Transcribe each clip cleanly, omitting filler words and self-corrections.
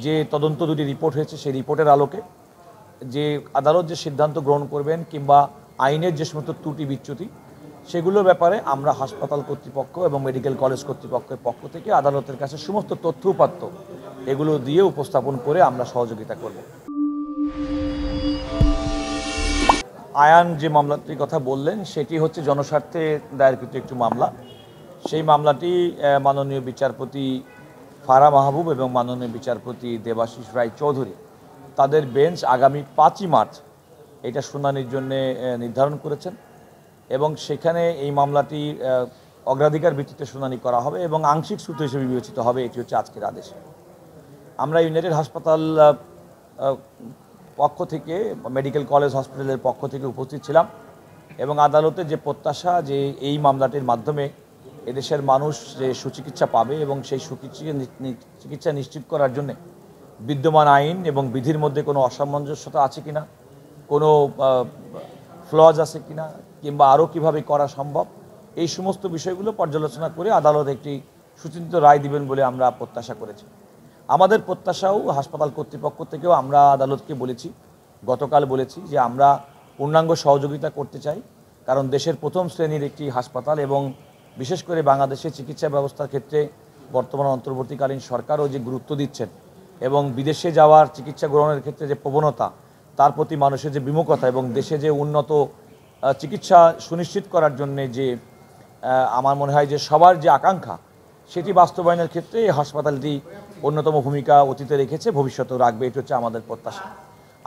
যে তদন্ত দুটি রিপোর্ট হয়েছে সেই রিপোর্টের আলোকে যে আদালত যে সিদ্ধান্ত গ্রহণ করবেন কিংবা আইনের যে সমস্ত ত্রুটি বিচ্যুতি সেগুলোর ব্যাপারে আমরা হাসপাতাল কর্তৃপক্ষ এবং মেডিকেল কলেজ কর্তৃপক্ষের পক্ষ থেকে আদালতের কাছে সমস্ত তথ্য উপাত্ত এগুলো দিয়ে উপস্থাপন করে আমরা সহযোগিতা করব। আয়ান যে মামলাটির কথা বললেন সেটি হচ্ছে জনস্বার্থে দায়েরকৃত একটি মামলা। সেই মামলাটি মাননীয় বিচারপতি ফারাহ মাহবুব এবং মাননীয় বিচারপতি দেবাশিস রায় চৌধুরী তাদের বেঞ্চ আগামী 5ই মার্চ এটা শুনানির জন্য নির্ধারণ করেছেন এবং সেখানে এই মামলাটি অগ্রাধিকার ভিত্তিতে শুনানি করা হবে এবং আংশিক সূত্র হিসেবে বিবেচিত হবে। এটি হচ্ছে আজকের আদেশ। আমরা ইউনাইটেড হাসপাতাল পক্ষ থেকে মেডিকেল কলেজ হসপিটালের পক্ষ থেকে উপস্থিত ছিলাম এবং আদালতের যে প্রত্যাশা যে এই মামলাটির মাধ্যমে এদেশের মানুষ যে সুচিকিৎসা পাবে এবং সেই চিকিৎসা নিশ্চিত করার জন্য বিদ্যমান আইন এবং বিধির মধ্যে কোনো অসামঞ্জস্যতা আছে কিনা, কোনো ফ্লজ আছে কিনা কিংবা আরও কীভাবে করা সম্ভব, এই সমস্ত বিষয়গুলো পর্যালোচনা করে আদালত একটি সুচিন্তিত রায় দিবেন বলে আমরা প্রত্যাশা করেছি। আমাদের প্রত্যাশাও হাসপাতাল কর্তৃপক্ষ থেকেও আমরা আদালতকে বলেছি, গতকাল বলেছি যে আমরা পূর্ণাঙ্গ সহযোগিতা করতে চাই, কারণ দেশের প্রথম শ্রেণীর একটি হাসপাতাল এবং বিশেষ করে বাংলাদেশের চিকিৎসা ব্যবস্থার ক্ষেত্রে বর্তমান অন্তর্বর্তীকালীন সরকারও যে গুরুত্ব দিচ্ছেন এবং বিদেশে যাওয়ার চিকিৎসা গ্রহণের ক্ষেত্রে যে প্রবণতা, তার প্রতি মানুষের যে বিমুখতা এবং দেশে যে উন্নত চিকিৎসা সুনিশ্চিত করার জন্যে যে আমার মনে হয় যে সবার যে আকাঙ্ক্ষা সেটি বাস্তবায়নের ক্ষেত্রে এই হাসপাতালটি অন্যতম ভূমিকা অতীতে রেখেছে, ভবিষ্যতেও রাখবে। এটি হচ্ছে আমাদের প্রত্যাশা।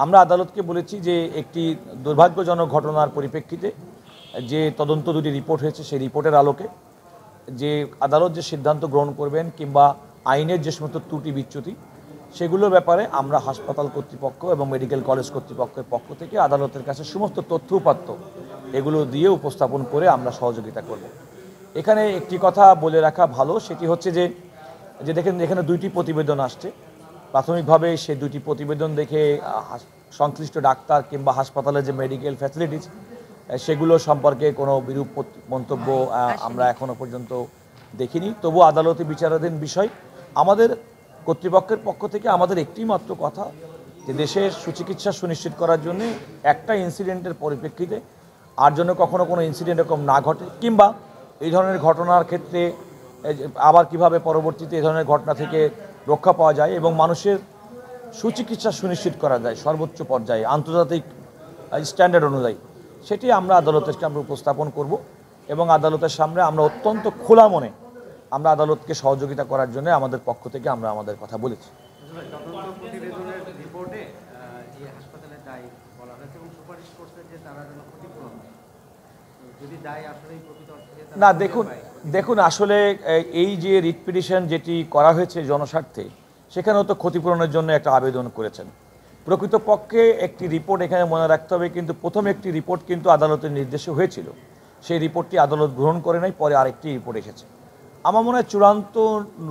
আমরা আদালতকে বলেছি যে একটি দুর্ভাগ্যজনক ঘটনার পরিপ্রেক্ষিতে যে তদন্ত দুটি রিপোর্ট হয়েছে সেই রিপোর্টের আলোকে যে আদালত যে সিদ্ধান্ত গ্রহণ করবেন কিংবা আইনের যে সমস্ত ত্রুটি বিচ্যুতি সেগুলোর ব্যাপারে আমরা হাসপাতাল কর্তৃপক্ষ এবং মেডিকেল কলেজ কর্তৃপক্ষের পক্ষ থেকে আদালতের কাছে সমস্ত তথ্য উপাত্ত এগুলো দিয়ে উপস্থাপন করে আমরা সহযোগিতা করব। এখানে একটি কথা বলে রাখা ভালো, সেটি হচ্ছে যে দেখেন এখানে দুইটি প্রতিবেদন আসছে। প্রাথমিকভাবে সেই দুইটি প্রতিবেদন দেখে সংশ্লিষ্ট ডাক্তার কিংবা হাসপাতালের যে মেডিকেল ফ্যাসিলিটিস সেগুলো সম্পর্কে কোনো বিরূপ মন্তব্য আমরা এখনও পর্যন্ত দেখিনি। তবু আদালতে বিচারাধীন বিষয়। আমাদের কর্তৃপক্ষের পক্ষ থেকে আমাদের একটি মাত্র কথা যে দেশের সুচিকিৎসা সুনিশ্চিত করার জন্য একটা ইনসিডেন্টের পরিপ্রেক্ষিতে আর জন্য কখনো কোনো ইনসিডেন্ট এরকম না ঘটে কিংবা এই ধরনের ঘটনার ক্ষেত্রে আবার কিভাবে পরবর্তীতে এই ধরনের ঘটনা থেকে রক্ষা পাওয়া যায় এবং মানুষের সুচিকিৎসা সুনিশ্চিত করা যায় সর্বোচ্চ পর্যায়ে আন্তর্জাতিক স্ট্যান্ডার্ড অনুযায়ী, সেটি আমরা আদালতের সামনে উপস্থাপন করব এবং আদালতের সামনে আমরা অত্যন্ত খোলা মনে আমরা আদালতকে সহযোগিতা করার জন্য আমাদের পক্ষ থেকে আমরা আমাদের কথা বলেছি। না দেখুন আসলে এই যে রিট পিটিশন যেটি করা হয়েছে জনস্বার্থে, সেখানেও তো ক্ষতিপূরণের জন্য একটা আবেদন করেছেন। প্রকৃতপক্ষে একটি রিপোর্ট এখানে মনে রাখতে হবে, কিন্তু প্রথম একটি রিপোর্ট কিন্তু আদালতের নির্দেশে হয়েছিল, সেই রিপোর্টটি আদালত গ্রহণ করে নাই, পরে আরেকটি রিপোর্ট এসেছে। আমার মনে হয় চূড়ান্ত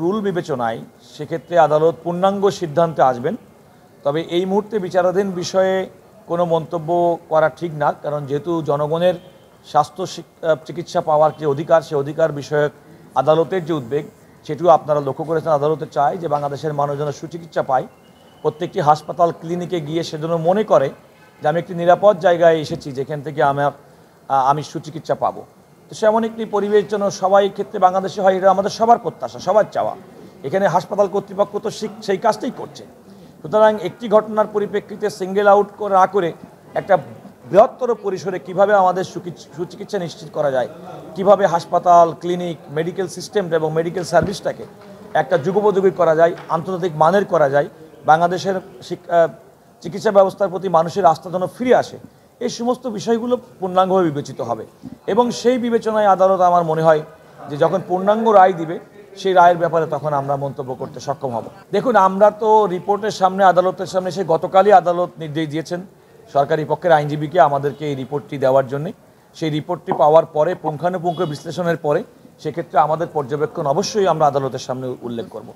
রুল বিবেচনায় সেক্ষেত্রে আদালত পূর্ণাঙ্গ সিদ্ধান্তে আসবেন। তবে এই মুহূর্তে বিচারাধীন বিষয়ে কোনো মন্তব্য করা ঠিক না, কারণ যেহেতু জনগণের স্বাস্থ্য চিকিৎসা পাওয়ার যে অধিকার, সে অধিকার বিষয়ক আদালতের যে উদ্বেগ সেটিও আপনারা লক্ষ্য করেছেন। আদালতে চায় যে বাংলাদেশের মানুষ যেন সুচিকিৎসা পায়, প্রত্যেকটি হাসপাতাল ক্লিনিকে গিয়ে সেজন্য মনে করে যে আমি একটি নিরাপদ জায়গায় এসেছি যেখান থেকে আমি সুচিকিৎসা পাবো। তো সেমন একটি পরিবেশ যেন সবাই ক্ষেত্রে বাংলাদেশে হয়, এটা আমাদের সবার প্রত্যাশা, সবার চাওয়া। এখানে হাসপাতাল কর্তৃপক্ষ তো সেই কাজটাই করছে। সুতরাং একটি ঘটনার পরিপ্রেক্ষিতে সিঙ্গেল আউট না করে একটা বৃহত্তর পরিসরে কিভাবে আমাদের সুচিকিৎসা নিশ্চিত করা যায়, কিভাবে হাসপাতাল, ক্লিনিক, মেডিকেল সিস্টেমটা এবং মেডিকেল সার্ভিসটাকে একটা যুগোপযোগী করা যায়, আন্তর্জাতিক মানের করা যায়, বাংলাদেশের চিকিৎসা ব্যবস্থার প্রতি মানুষের আস্থা যেন ফিরে আসে, এই সমস্ত বিষয়গুলো পূর্ণাঙ্গভাবে বিবেচিত হবে এবং সেই বিবেচনায় আদালত আমার মনে হয় যে যখন পূর্ণাঙ্গ রায় দিবে সেই রায়ের ব্যাপারে তখন আমরা মন্তব্য করতে সক্ষম হব। দেখুন আমরা তো রিপোর্টের সামনে, আদালতের সামনে সে গতকালই আদালত নির্দেশ দিয়েছেন সরকারি পক্ষের আইনজীবীকে আমাদেরকে এই রিপোর্টটি দেওয়ার জন্য। সেই রিপোর্টটি পাওয়ার পরে পুঙ্খানুপুঙ্খ বিশ্লেষণের পরে সেক্ষেত্রে আমাদের পর্যবেক্ষণ অবশ্যই আমরা আদালতের সামনে উল্লেখ করব।